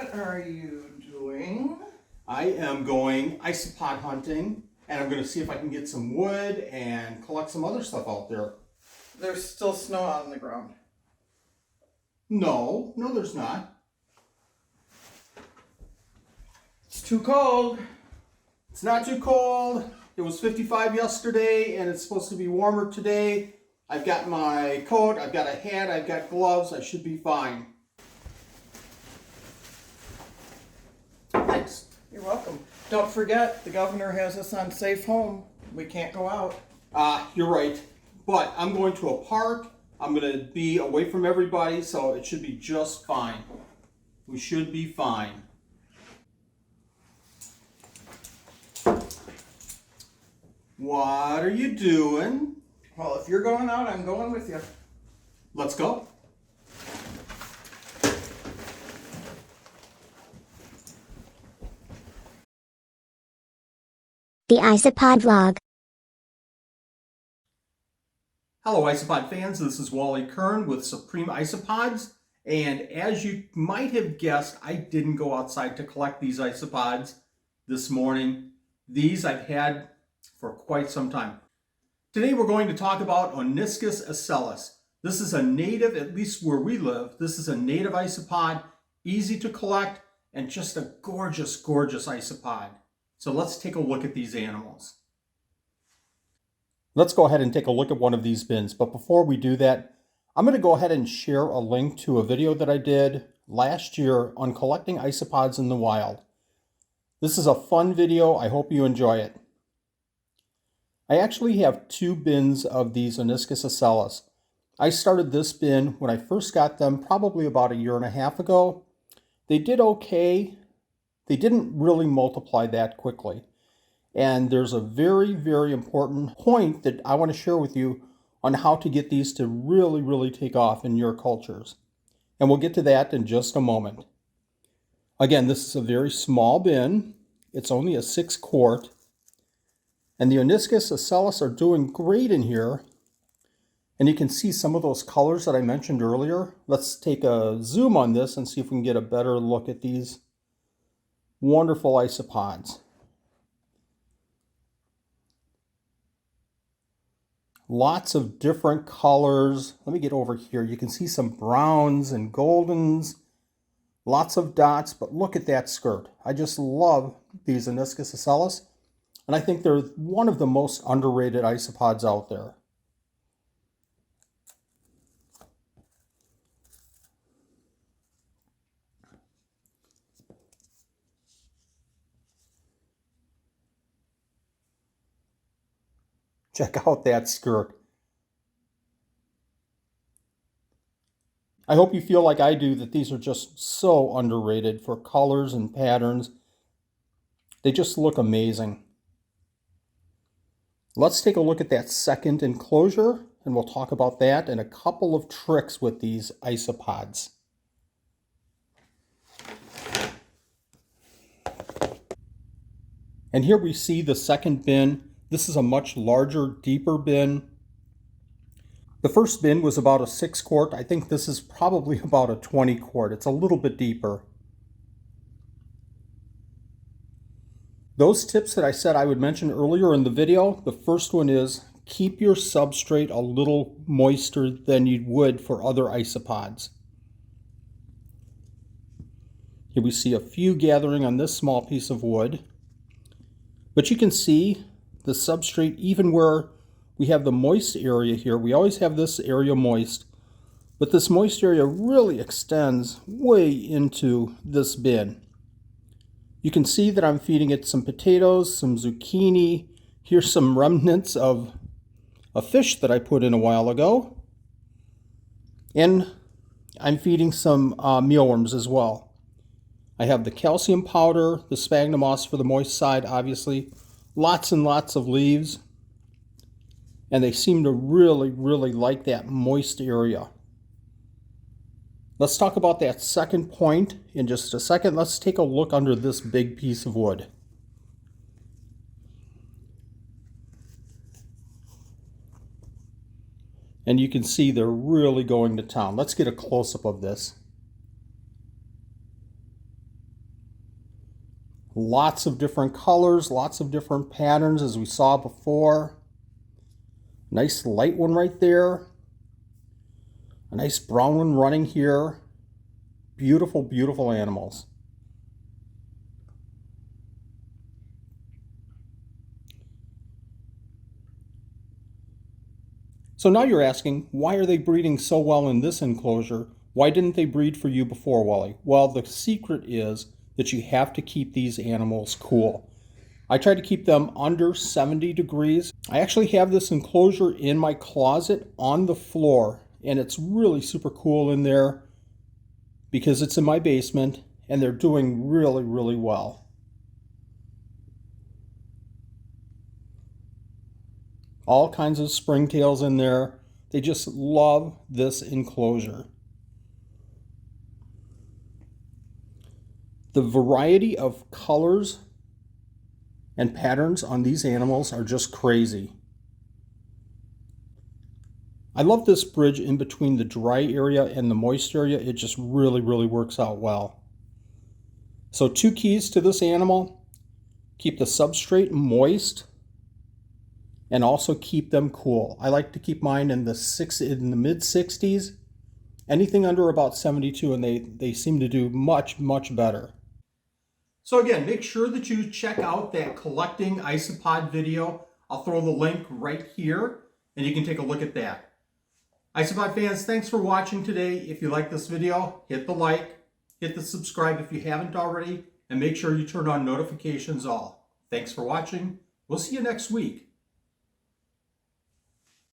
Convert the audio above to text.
What are you doing? I am going isopod hunting, and I'm going to see if I can get some wood and collect some other stuff out there. There's still snow on the ground. No, there's not. It's too cold. It's not too cold. It was 55 yesterday, and it's supposed to be warmer today. I've got my coat, I've got a hat, I've got gloves. I should be fine. Thanks. You're welcome. Don't forget, the governor has us on safe home. We can't go out. You're right. But I'm going to a park. I'm going to be away from everybody, so it should be just fine. We should be fine. What are you doing? Well, if you're going out, I'm going with you. Let's go. The Isopod Vlog. Hello Isopod fans, this is Wally Kern with Supreme Isopods, and as you might have guessed, I didn't go outside to collect these isopods this morning. These I've had for quite some time. Today we're going to talk about Oniscus asellus. This is a native, at least where we live, this is a native isopod, easy to collect, and just a gorgeous, gorgeous isopod. So let's take a look at these animals. Let's go ahead and take a look at one of these bins, but before we do that, I'm going to go ahead and share a link to a video that I did last year on collecting isopods in the wild. This is a fun video. I hope you enjoy it. I actually have two bins of these Oniscus asellus. I started this bin when I first got them probably about 1.5 years ago. They did okay. They didn't really multiply that quickly. And there's a very, very important point that I want to share with you on how to get these to really, really take off in your cultures. And we'll get to that in just a moment. Again, this is a very small bin. It's only a 6-quart. And the Oniscus asellus are doing great in here. And you can see some of those colors that I mentioned earlier. Let's take a zoom on this and see if we can get a better look at these wonderful isopods. Lots of different colors. Let me get over here. You can see some browns and goldens. Lots of dots, but look at that skirt. I just love these Oniscus asellus. And I think they're one of the most underrated isopods out there. Check out that skirt. I hope you feel like I do that these are just so underrated for colors and patterns. They just look amazing. Let's take a look at that second enclosure, and we'll talk about that and a couple of tricks with these isopods. And here we see the second bin. This is a much larger, deeper bin. The first bin was about a 6-quart. I think this is probably about a 20-quart. It's a little bit deeper. Those tips that I said I would mention earlier in the video, the first one is keep your substrate a little moister than you would for other isopods. Here we see a few gathering on this small piece of wood. But you can see the substrate, even where we have the moist area here, we always have this area moist, but this moist area really extends way into this bin. You can see that I'm feeding it some potatoes, some zucchini. Here's some remnants of a fish that I put in a while ago. And I'm feeding some mealworms as well. I have the calcium powder, the sphagnum moss for the moist side, obviously. Lots and lots of leaves. And they seem to really, really like that moist area. Let's talk about that second point in just a second. Let's take a look under this big piece of wood. And you can see they're really going to town. Let's get a close-up of this. Lots of different colors, lots of different patterns as we saw before. Nice light one right there. A nice brown one running here. Beautiful, beautiful animals. So now you're asking, why are they breeding so well in this enclosure? Why didn't they breed for you before, Wally? Well, the secret is that you have to keep these animals cool. I try to keep them under 70 degrees. I actually have this enclosure in my closet on the floor, and it's really super cool in there because it's in my basement, and they're doing really, really well. All kinds of springtails in there. They just love this enclosure. The variety of colors and patterns on these animals are just crazy. I love this bridge in between the dry area and the moist area. It just really, really works out well. So 2 keys to this animal: keep the substrate moist and also keep them cool. I like to keep mine in the mid 60s. Anything under about 72, and they seem to do much, much better. So again, make sure that you check out that collecting isopod video. I'll throw the link right here, and you can take a look at that. Isopod fans, thanks for watching today. If you like this video, hit the like, hit the subscribe if you haven't already, and make sure you turn on notifications all. Thanks for watching. We'll see you next week.